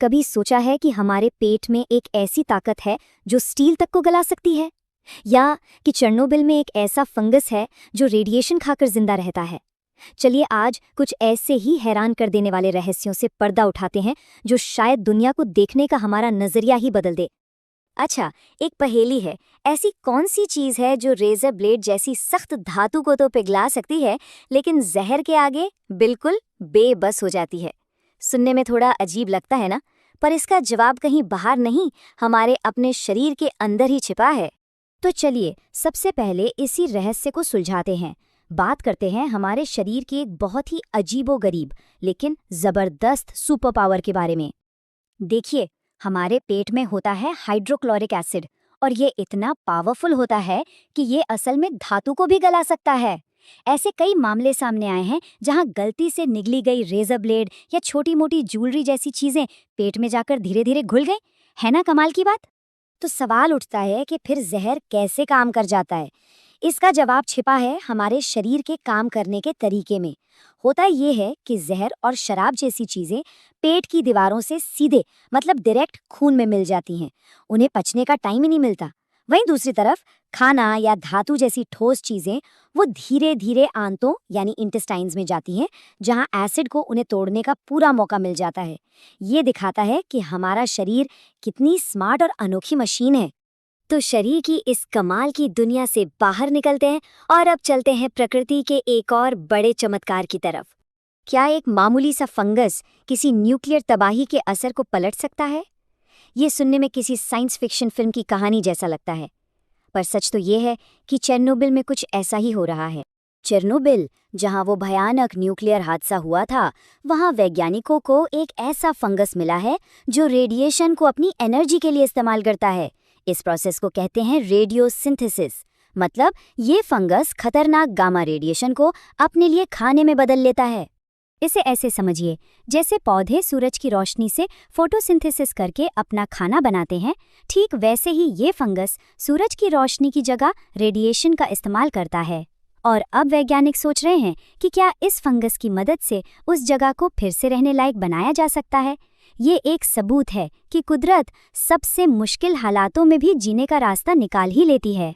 कभी सोचा है कि हमारे पेट में एक ऐसी ताकत है जो स्टील तक को गला सकती है? या कि चेरनोबिल में एक ऐसा फंगस है जो रेडिएशन खाकर जिंदा रहता है? चलिए आज कुछ ऐसे ही हैरान कर देने वाले रहस्यों से पर्दा उठाते हैं जो शायद दुनिया को देखने का हमारा नजरिया ही बदल दे। अच्छा, एक पहेली है, ऐसी कौन सी चीज है जो रेजर ब्लेड जैसी सख्त धातु को तो पिघला सकती है लेकिन जहर के आगे बिल्कुल बेबस हो जाती है? सुनने में थोड़ा अजीब लगता है ना, पर इसका जवाब कहीं बाहर नहीं, हमारे अपने शरीर के अंदर ही छिपा है। तो चलिए सबसे पहले इसी रहस्य को सुलझाते हैं। बात करते हैं हमारे शरीर की एक बहुत ही अजीबोगरीब लेकिन जबरदस्त सुपर पावर के बारे में। देखिए, हमारे पेट में होता है हाइड्रोक्लोरिक एसिड, और ये इतना पावरफुल होता है कि ये असल में धातु को भी गला सकता है। ऐसे कई मामले सामने आए हैं जहां गलती से निगली गई रेजर ब्लेड या छोटी मोटी ज्वेलरी जैसी चीजें पेट में जाकर धीरे धीरे घुल गई। है ना कमाल की बात? तो सवाल उठता है कि फिर जहर कैसे काम कर जाता है? इसका जवाब छिपा है हमारे शरीर के काम करने के तरीके में। होता ये है कि जहर और शराब जैसी चीजें पेट की दीवारों से सीधे मतलब डायरेक्ट खून में मिल जाती हैं। उन्हें पचने का टाइम ही नहीं मिलता। वहीं दूसरी तरफ खाना या धातु जैसी ठोस चीजें वो धीरे धीरे आंतों यानी इंटेस्टाइन्स में जाती हैं, जहां एसिड को उन्हें तोड़ने का पूरा मौका मिल जाता है। ये दिखाता है कि हमारा शरीर कितनी स्मार्ट और अनोखी मशीन है। तो शरीर की इस कमाल की दुनिया से बाहर निकलते हैं और अब चलते हैं प्रकृति के एक और बड़े चमत्कार की तरफ। क्या एक मामूली सा फंगस किसी न्यूक्लियर तबाही के असर को पलट सकता है? ये सुनने में किसी साइंस फिक्शन फिल्म की कहानी जैसा लगता है, पर सच तो ये है कि चेरनोबिल में कुछ ऐसा ही हो रहा है। चेरनोबिल, जहां वो भयानक न्यूक्लियर हादसा हुआ था, वहां वैज्ञानिकों को एक ऐसा फंगस मिला है जो रेडिएशन को अपनी एनर्जी के लिए इस्तेमाल करता है। इस प्रोसेस को कहते हैं रेडियोसिंथेसिस। मतलब ये फंगस खतरनाक गामा रेडिएशन को अपने लिए खाने में बदल लेता है। इसे ऐसे समझिए जैसे पौधे सूरज की रोशनी से फोटोसिंथेसिस करके अपना खाना बनाते हैं, ठीक वैसे ही ये फंगस सूरज की रोशनी की जगह रेडिएशन का इस्तेमाल करता है। और अब वैज्ञानिक सोच रहे हैं कि क्या इस फंगस की मदद से उस जगह को फिर से रहने लायक बनाया जा सकता है। ये एक सबूत है कि कुदरत सबसे मुश्किल हालातों में भी जीने का रास्ता निकाल ही लेती है।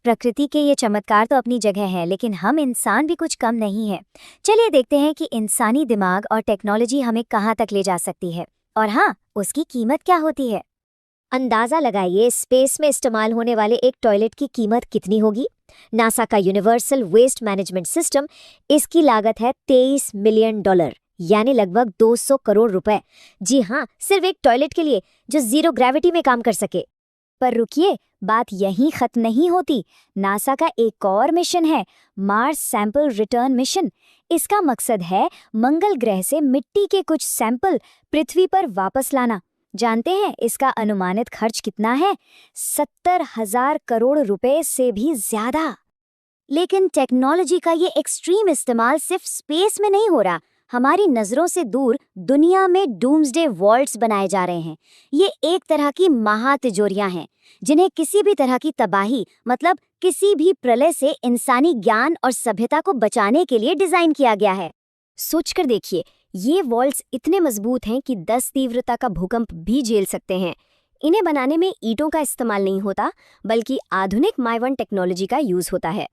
प्रकृति के ये चमत्कार तो अपनी जगह है, लेकिन हम इंसान भी कुछ कम नहीं है। चलिए देखते हैं कि इंसानी दिमाग और टेक्नोलॉजी हमें कहाँ तक ले जा सकती है, और हाँ, उसकी कीमत क्या होती है। अंदाजा लगाइए, स्पेस में इस्तेमाल होने वाले एक टॉयलेट की कीमत कितनी होगी। नासा का यूनिवर्सल वेस्ट मैनेजमेंट सिस्टम, इसकी लागत है $23 मिलियन, यानी लगभग 200 करोड़ रुपए। जी हाँ, सिर्फ एक टॉयलेट के लिए जो जीरो ग्रेविटी में काम कर सके। पर रुकिए, बात यहीं खत्म नहीं होती। नासा का एक और मिशन है, मार्स सैंपल रिटर्न मिशन। इसका मकसद है मंगल ग्रह से मिट्टी के कुछ सैंपल पृथ्वी पर वापस लाना। जानते हैं इसका अनुमानित खर्च कितना है? 70,000 करोड़ रुपए से भी ज्यादा। लेकिन टेक्नोलॉजी का ये एक्सट्रीम इस्तेमाल सिर्फ स्पेस में नहीं हो रहा, हमारी नजरों से दूर दुनिया में डूम्सडे वॉल्ट्स बनाए जा रहे हैं। ये एक तरह की महातिजोरियां हैं जिन्हें किसी भी तरह की तबाही मतलब किसी भी प्रलय से इंसानी ज्ञान और सभ्यता को बचाने के लिए डिजाइन किया गया है। सोचकर देखिए, ये वॉल्ट्स इतने मजबूत हैं कि 10 तीव्रता का भूकंप भी झेल सकते हैं। इन्हें बनाने में ईंटों का इस्तेमाल नहीं होता, बल्कि आधुनिक माइवन टेक्नोलॉजी का यूज होता है।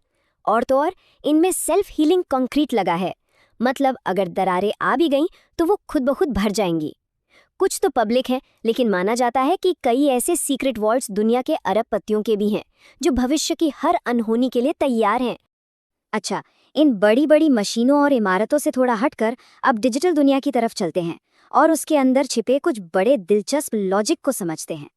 और तो और इनमें सेल्फ हीलिंग कंक्रीट लगा है, मतलब अगर दरारें आ भी गईं तो वो खुद ब खुद भर जाएंगी। कुछ तो पब्लिक हैं, लेकिन माना जाता है कि कई ऐसे सीक्रेट वॉल्ट्स दुनिया के अरबपतियों के भी हैं जो भविष्य की हर अनहोनी के लिए तैयार हैं। अच्छा, इन बड़ी बड़ी मशीनों और इमारतों से थोड़ा हटकर अब डिजिटल दुनिया की तरफ चलते हैं और उसके अंदर छिपे कुछ बड़े दिलचस्प लॉजिक को समझते हैं।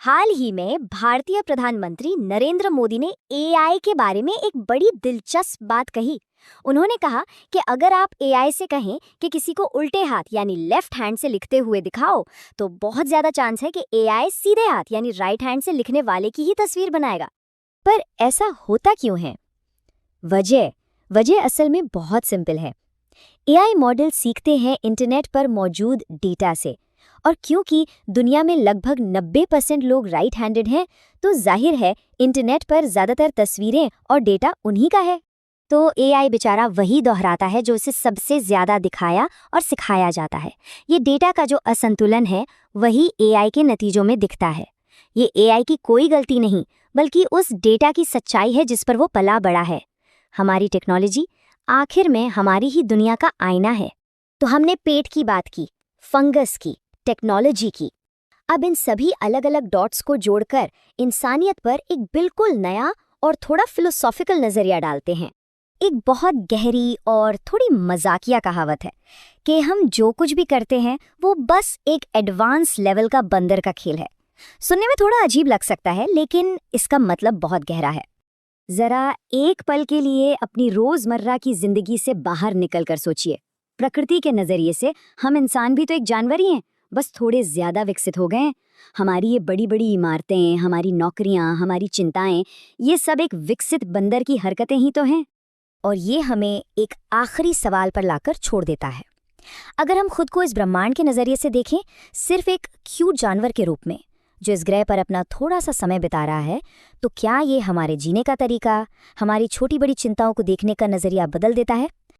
हाल ही में भारतीय प्रधानमंत्री नरेंद्र मोदी ने एआई के बारे में एक बड़ी दिलचस्प बात कही। उन्होंने कहा कि अगर आप एआई से कहें कि किसी को उल्टे हाथ यानी लेफ्ट हैंड से लिखते हुए दिखाओ, तो बहुत ज्यादा चांस है कि एआई सीधे हाथ यानी राइट हैंड से लिखने वाले की ही तस्वीर बनाएगा। पर ऐसा होता क्यों है? वजह असल में बहुत सिंपल है। एआई मॉडल सीखते हैं इंटरनेट पर मौजूद डेटा से, और क्योंकि दुनिया में लगभग 90% लोग राइट हैंडेड हैं, तो जाहिर है इंटरनेट पर ज्यादातर तस्वीरें और डेटा उन्हीं का है। तो एआई बेचारा वही दोहराता है जो उसे सबसे ज़्यादा दिखाया और सिखाया जाता है। ये डेटा का जो असंतुलन है वही एआई के नतीजों में दिखता है। ये एआई की कोई गलती नहीं, बल्कि उस डेटा की सच्चाई है जिस पर वो पला बड़ा है। हमारी टेक्नोलॉजी आखिर में हमारी ही दुनिया का आईना है। तो हमने पेट की बात की, फंगस की, टेक्नोलॉजी की। अब इन सभी अलग अलग डॉट्स को जोड़कर इंसानियत पर एक बिल्कुल नया और थोड़ा फिलोसॉफिकल नज़रिया डालते हैं। एक बहुत गहरी और थोड़ी मजाकिया कहावत है कि हम जो कुछ भी करते हैं वो बस एक एडवांस लेवल का बंदर का खेल है। सुनने में थोड़ा अजीब लग सकता है, लेकिन इसका मतलब बहुत गहरा है। जरा एक पल के लिए अपनी रोजमर्रा की जिंदगी से बाहर निकलकर सोचिए। प्रकृति के नजरिए से हम इंसान भी तो एक जानवर ही हैं, बस थोड़े ज्यादा विकसित हो गए हैं। हमारी ये बड़ी बड़ी इमारतें, हमारी नौकरियां, हमारी चिंताएं, ये सब एक विकसित बंदर की हरकतें ही तो हैं। और ये हमें एक आखिरी सवाल पर लाकर छोड़ देता है। अगर हम खुद को इस ब्रह्मांड के नजरिए से देखें, सिर्फ एक क्यूट जानवर के रूप में जो इस ग्रह पर अपना थोड़ा सा समय बिता रहा है, तो क्या ये हमारे जीने का तरीका, हमारी छोटी बड़ी चिंताओं को देखने का नजरिया बदल देता है?